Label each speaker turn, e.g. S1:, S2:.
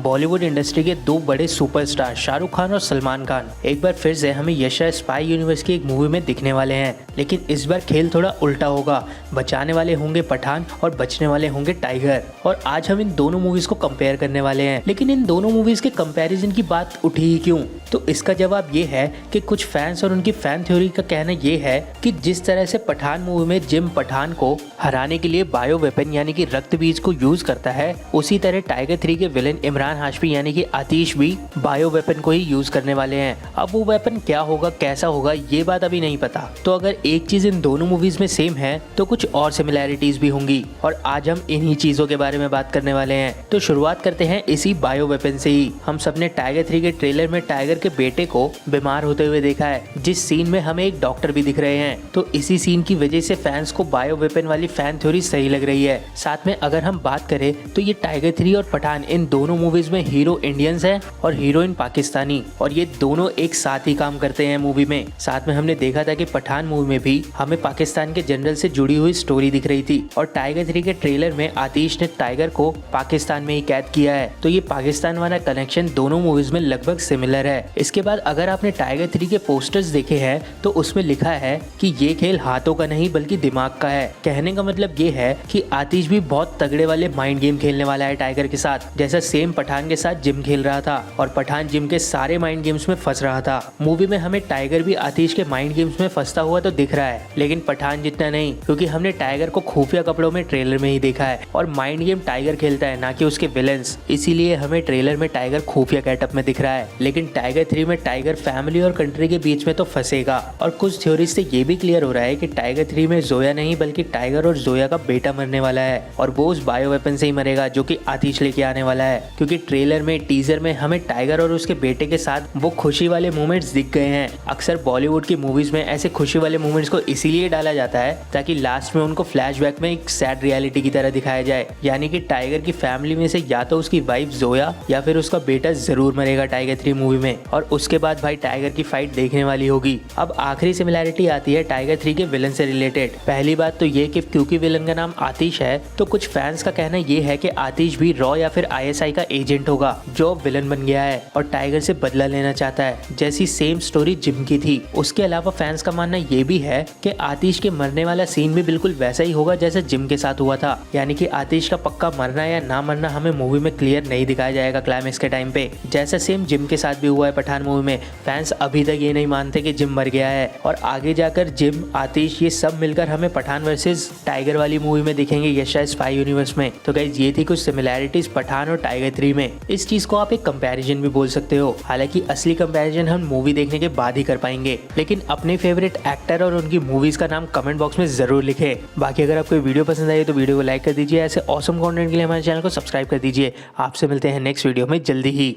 S1: Bollywood industry के दो बड़े सुपरस्टार शाहरुख खान और सलमान खान एक बार फिर से हमें यश स्पाई यूनिवर्स की एक मूवी में दिखने वाले हैं, लेकिन इस बार खेल थोड़ा उल्टा होगा। बचाने वाले होंगे पठान और बचने वाले होंगे टाइगर। और आज हम इन दोनों मूवीज को कंपेयर करने वाले हैं, लेकिन इन दोनों मूवीज के कंपैरिजन की बात उठी ही क्यों? तो इसका जवाब ये है कि कुछ फैंस और उनकी फैन थ्योरी का कहना ये है कि जिस तरह से पठान मूवी में जिम पठान को हराने के लिए बायो वेपन यानी कि रक्त बीज को यूज करता है, उसी तरह टाइगर 3 के विलेन इमरान हाशमी यानी कि आतिश भी बायो वेपन को ही यूज करने वाले हैं। अब वो वेपन क्या होगा, कैसा होगा, ये बात अभी नहीं पता। तो अगर एक चीज इन दोनों मूवीज में सेम है तो कुछ और सिमिलैरिटीज भी होंगी, और आज हम इन्हीं चीजों के बारे में बात करने वाले हैं। तो शुरुआत करते हैं इसी बायो वेपन से ही। हम सबने टाइगर 3 के ट्रेलर में टाइगर के बेटे को बीमार होते हुए देखा है, जिस सीन में हमें एक डॉक्टर भी दिख रहे हैं। तो इसी सीन की वजह से फैंस को बायो वेपन वाली फैन थ्योरी सही लग रही है। साथ में अगर हम बात करें तो ये टाइगर 3 और पठान इन दोनों मूवीज में हीरो इंडियंस है और हीरोइन पाकिस्तानी, और ये दोनों एक साथ ही काम करते हैं मूवी में। साथ में हमने देखा था कि पठान मूवी में भी हमें पाकिस्तान के जनरल से जुड़ी हुई स्टोरी दिख रही थी, और टाइगर 3 के ट्रेलर में आतिश ने टाइगर को पाकिस्तान में ही कैद किया है। तो ये पाकिस्तान वाला कनेक्शन दोनों मूवीज में लगभग सिमिलर है। इसके बाद अगर आपने टाइगर 3 के पोस्टर्स देखे हैं तो उसमें लिखा है कि ये खेल हाथों का नहीं बल्कि दिमाग का है। कहने का मतलब ये है कि आतिश भी बहुत तगड़े वाले माइंड गेम खेलने वाला है टाइगर के साथ, जैसा सेम पठान के साथ जिम खेल रहा था और पठान जिम के सारे माइंड गेम्स में फंस रहा था। मूवी में हमें टाइगर भी आतिश के माइंड गेम्स में फंसता हुआ तो दिख रहा है, लेकिन पठान जितना नहीं, क्योंकि हमने टाइगर को खुफिया कपड़ों में ट्रेलर में ही देखा है और माइंड गेम टाइगर खेलता है, ना कि उसके विलेंस। इसीलिए हमें ट्रेलर में टाइगर खुफिया गेटअप में दिख रहा है, लेकिन टाइगर 3 में टाइगर फैमिली और कंट्री के बीच में तो फंसेगा। और कुछ थ्योरीज से ये भी क्लियर हो रहा है कि टाइगर 3 में जोया नहीं बल्कि टाइगर और जोया का बेटा मरने वाला है, और वो उस बायो वेपन से ही मरेगा जो कि आतिश लेके आने वाला है। क्योंकि ट्रेलर में, टीजर में हमें टाइगर और उसके बेटे के साथ वो खुशी वाले मोमेंट्स दिख गए हैं। अक्सर बॉलीवुड की मूवीज में ऐसे खुशी वाले मोमेंट्स को इसीलिए डाला जाता है ताकि लास्ट में उनको फ्लैशबैक में एक सैड रियलिटी की तरह दिखाया जाए, यानी कि टाइगर की फैमिली में से या तो उसकी वाइफ जोया या फिर उसका बेटा जरूर मरेगा टाइगर 3 मूवी में, और उसके बाद भाई टाइगर की फाइट देखने वाली होगी। अब आखिरी सिमिलैरिटी आती है टाइगर 3 के विलन से रिलेटेड। पहली बात तो ये कि क्योंकि विलन का नाम आतिश है तो कुछ फैंस का कहना ये है कि आतिश भी रॉ या फिर आईएसआई का एजेंट होगा जो विलन बन गया है और टाइगर से बदला लेना चाहता है, जैसी सेम स्टोरी जिम की थी। उसके अलावा फैंस का मानना ये भी है कि आतिश के मरने वाला सीन भी बिल्कुल वैसा ही होगा जैसे जिम के साथ हुआ था, यानी कि आतिश का पक्का मरना या ना मरना हमें मूवी में क्लियर नहीं दिखाया जाएगा क्लाइमेक्स के टाइम पे, जैसा सेम जिम के साथ भी हुआ है पठान मूवी में। फैंस अभी तक ये नहीं मानते कि जिम मर गया है, और आगे जाकर जिम, आतिश, ये सब मिलकर हमें पठान वर्सेस टाइगर वाली मूवी में दिखेंगे यश स्पाई यूनिवर्स में। तो गाइस ये थी कुछ सिमिलैरिटीज पठान और टाइगर 3 में। इस चीज को आप एक कंपैरिजन भी बोल सकते हो, हालांकि असली कंपैरिजन हम मूवी देखने के बाद ही कर पाएंगे। लेकिन अपने फेवरेट एक्टर और उनकी मूवीज का नाम कमेंट बॉक्स में जरूर लिखें। बाकी अगर आपको वीडियो पसंद आई तो वीडियो को लाइक कर दीजिए। ऐसे ऑसम कंटेंट के लिए हमारे चैनल को सब्सक्राइब कर दीजिए। आपसे मिलते हैं नेक्स्ट वीडियो में जल्दी ही।